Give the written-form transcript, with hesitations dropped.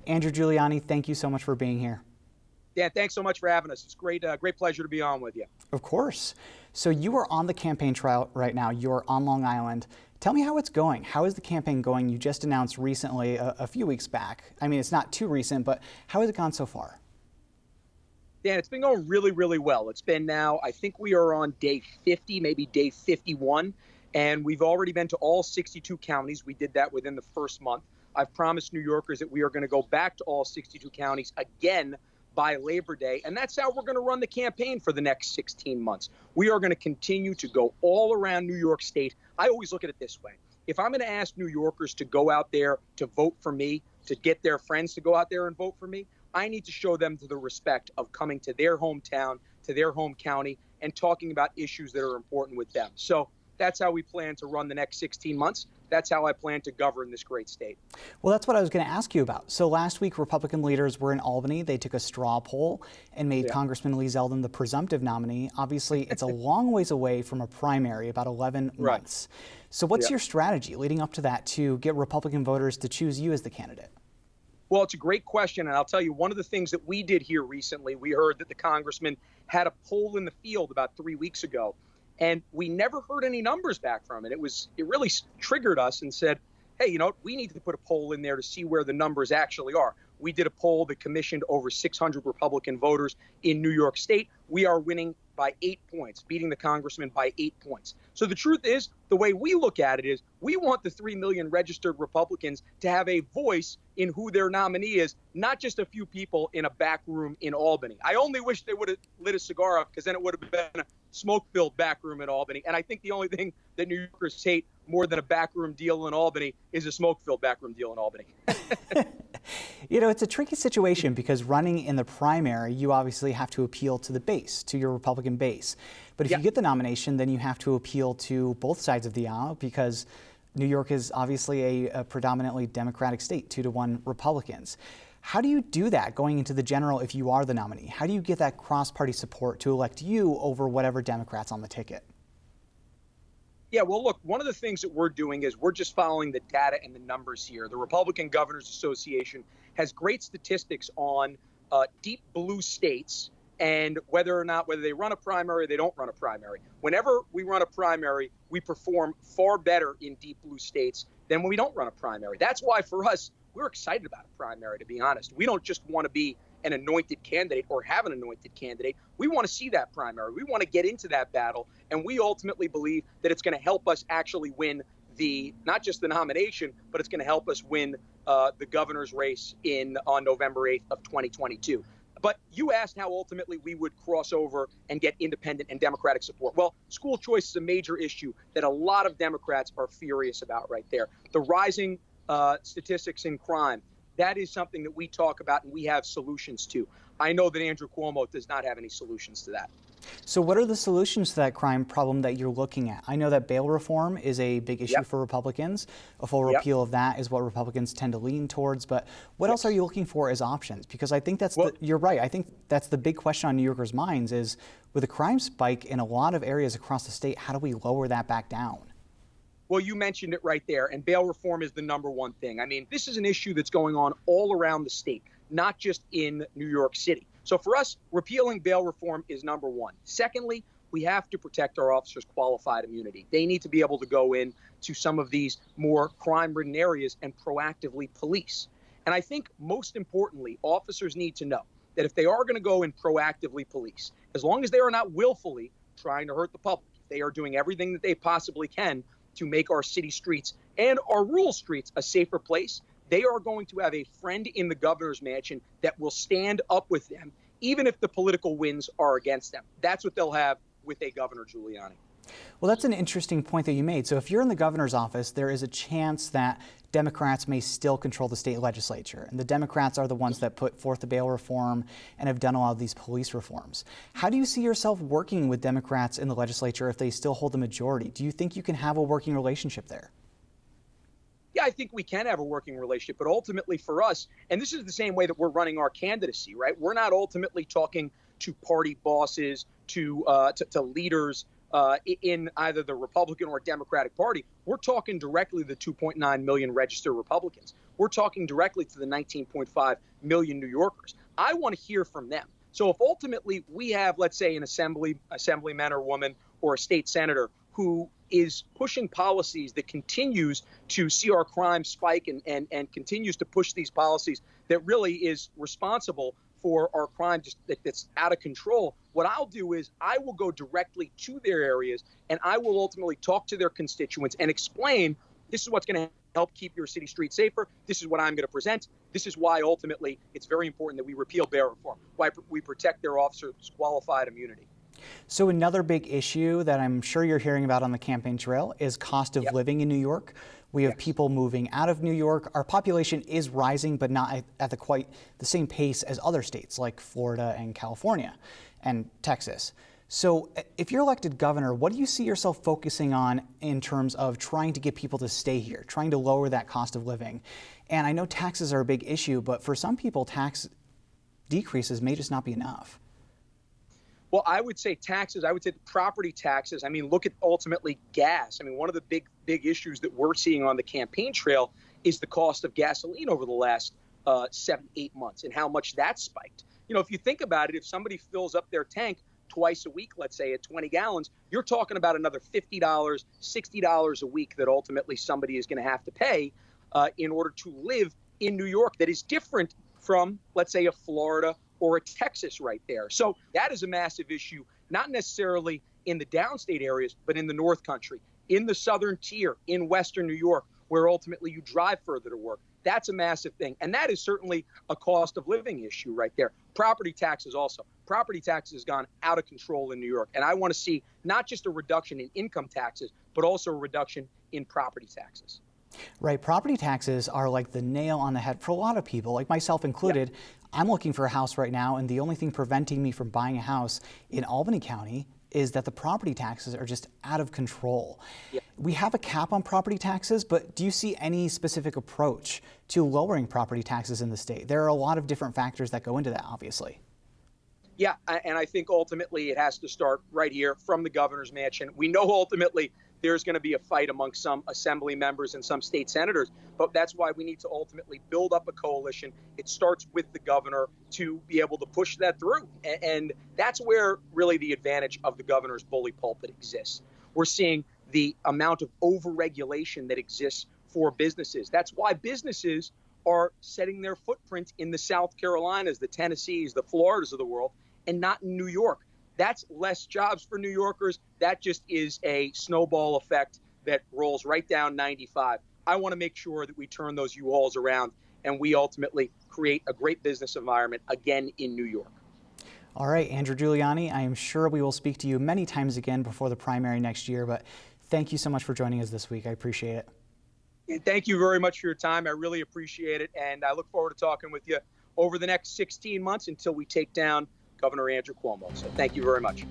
Andrew Giuliani, thank you so much for being here. Dan, thanks so much for having us. It's great pleasure to be on with you. Of course. So you are on the campaign trail right now. You're on Long Island. Tell me how it's going. How is the campaign going? You just announced recently, a few weeks back. I mean, it's not too recent, but how has it gone so far? Dan, it's been going really, really well. It's been now, I think we are on day 50, maybe day 51, and we've already been to all 62 counties. We did that within the first month. I've promised New Yorkers that we are going to go back to all 62 counties again by Labor Day, and that's how we're going to run the campaign for the next 16 months. We are going to continue to go all around New York State. I always look at it this way. If I'm going to ask New Yorkers to go out there to vote for me, to get their friends to go out there and vote for me, I need to show them the respect of coming to their hometown, to their home county, and talking about issues that are important with them. So that's how we plan to run the next 16 months. That's how I plan to govern this great state. Well, that's what I was going to ask you about. So last week, Republican leaders were in Albany. They took a straw poll and made Congressman Lee Zeldin the presumptive nominee. Obviously, it's a long ways away from a primary, about 11 months. So what's your strategy leading up to that to get Republican voters to choose you as the candidate? Well, it's a great question, and I'll tell you, one of the things that we did here recently, we heard that the congressman had a poll in the field about 3 weeks ago, and we never heard any numbers back from it. It really triggered us and said, hey, you know, we need to put a poll in there to see where the numbers actually are. We did a poll that commissioned over 600 Republican voters in New York State. We are winning by 8 points, beating the congressman by 8 points. So the truth is, the way we look at it is, we want the 3 million registered Republicans to have a voice in who their nominee is, not just a few people in a back room in Albany. I only wish they would have lit a cigar up, because then it would have been a smoke-filled back room in Albany. And I think the only thing that New Yorkers hate more than a backroom deal in Albany is a smoke-filled backroom deal in Albany. You know, it's a tricky situation because running in the primary, you obviously have to appeal to the base, to your Republican base. But if you get the nomination, then you have to appeal to both sides of the aisle, because New York is obviously a predominantly Democratic state, 2-1 Republicans. How do you do that going into the general if you are the nominee? How do you get that cross-party support to elect you over whatever Democrat's on the ticket? Yeah, well, look, one of the things that we're doing is we're just following the data and the numbers here. The Republican Governors Association has great statistics on deep blue states and whether they run a primary or they don't run a primary. Whenever we run a primary, we perform far better in deep blue states than when we don't run a primary. That's why, for us, we're excited about a primary, to be honest. We don't just want to be an anointed candidate or have an anointed candidate. We want to see that primary. We want to get into that battle. And we ultimately believe that it's going to help us actually win not just the nomination, but it's going to help us win the governor's race on November 8th of 2022. But you asked how ultimately we would cross over and get independent and Democratic support. Well, school choice is a major issue that a lot of Democrats are furious about right there. The rising statistics in crime, that is something that we talk about and we have solutions to. I know that Andrew Cuomo does not have any solutions to that. So what are the solutions to that crime problem that you're looking at? I know that bail reform is a big issue for Republicans. A full repeal of that is what Republicans tend to lean towards. But what else are you looking for as options? Because I think you're right. I think that's the big question on New Yorkers' minds is, with a crime spike in a lot of areas across the state, how do we lower that back down? Well, you mentioned it right there, and bail reform is the number one thing. I mean, this is an issue that's going on all around the state, not just in New York City. So for us, repealing bail reform is number one. Secondly, we have to protect our officers' qualified immunity. They need to be able to go in to some of these more crime-ridden areas and proactively police. And I think most importantly, officers need to know that if they are going to go and proactively police, as long as they are not willfully trying to hurt the public, if they are doing everything that they possibly can to make our city streets and our rural streets a safer place, they are going to have a friend in the governor's mansion that will stand up with them, even if the political winds are against them. That's what they'll have with a Governor Giuliani. Well, that's an interesting point that you made. So if you're in the governor's office, there is a chance that Democrats may still control the state legislature. And the Democrats are the ones that put forth the bail reform and have done a lot of these police reforms. How do you see yourself working with Democrats in the legislature if they still hold the majority? Do you think you can have a working relationship there? Yeah, I think we can have a working relationship, but ultimately for us, and this is the same way that we're running our candidacy, right? We're not ultimately talking to party bosses, to leaders in either the Republican or Democratic Party. We're talking directly to the 2.9 million registered Republicans. We're talking directly to the 19.5 million New Yorkers. I want to hear from them. So if ultimately we have, let's say, an assemblyman or woman or a state senator who is pushing policies that continues to see our crime spike and continues to push these policies that really is responsible for our crime that's out of control, what I'll do is I will go directly to their areas and I will ultimately talk to their constituents and explain, this is what's going to help keep your city streets safer. This is what I'm going to present. This is why ultimately it's very important that we repeal bail reform, why we protect their officers' qualified immunity. So another big issue that I'm sure you're hearing about on the campaign trail is cost of living in New York. We have people moving out of New York. Our population is rising, but not at quite the same pace as other states like Florida and California and Texas. So if you're elected governor, what do you see yourself focusing on in terms of trying to get people to stay here, trying to lower that cost of living? And I know taxes are a big issue, but for some people, tax decreases may just not be enough. Well, I would say taxes. I would say property taxes. I mean, look at ultimately gas. I mean, one of the big issues that we're seeing on the campaign trail is the cost of gasoline over the last 7-8 months and how much that spiked. You know, if you think about it, if somebody fills up their tank twice a week, let's say at 20 gallons, you're talking about another $50, $60 a week that ultimately somebody is going to have to pay in order to live in New York. That is different from, let's say, a Florida or a Texas right there. So that is a massive issue, not necessarily in the downstate areas, but in the North Country, in the Southern Tier, in Western New York, where ultimately you drive further to work. That's a massive thing. And that is certainly a cost of living issue right there. Property taxes also. Property taxes has gone out of control in New York. And I want to see not just a reduction in income taxes, but also a reduction in property taxes. Right. Property taxes are like the nail on the head for a lot of people, like myself included. Yeah. I'm looking for a house right now, and the only thing preventing me from buying a house in Albany County is that the property taxes are just out of control. Yeah. We have a cap on property taxes, but do you see any specific approach to lowering property taxes in the state? There are a lot of different factors that go into that, obviously. Yeah, and I think ultimately it has to start right here from the governor's mansion. We know ultimately there's going to be a fight among some assembly members and some state senators, but that's why we need to ultimately build up a coalition. It starts with the governor to be able to push that through. And that's where really the advantage of the governor's bully pulpit exists. We're seeing the amount of overregulation that exists for businesses. That's why businesses are setting their footprint in the South Carolinas, the Tennessees, the Floridas of the world, and not in New York. That's less jobs for New Yorkers. That just is a snowball effect that rolls right down 95. I want to make sure that we turn those U-Hauls around and we ultimately create a great business environment again in New York. All right, Andrew Giuliani, I am sure we will speak to you many times again before the primary next year, but thank you so much for joining us this week. I appreciate it. And thank you very much for your time. I really appreciate it, and I look forward to talking with you over the next 16 months until we take down Governor Andrew Cuomo. So thank you very much.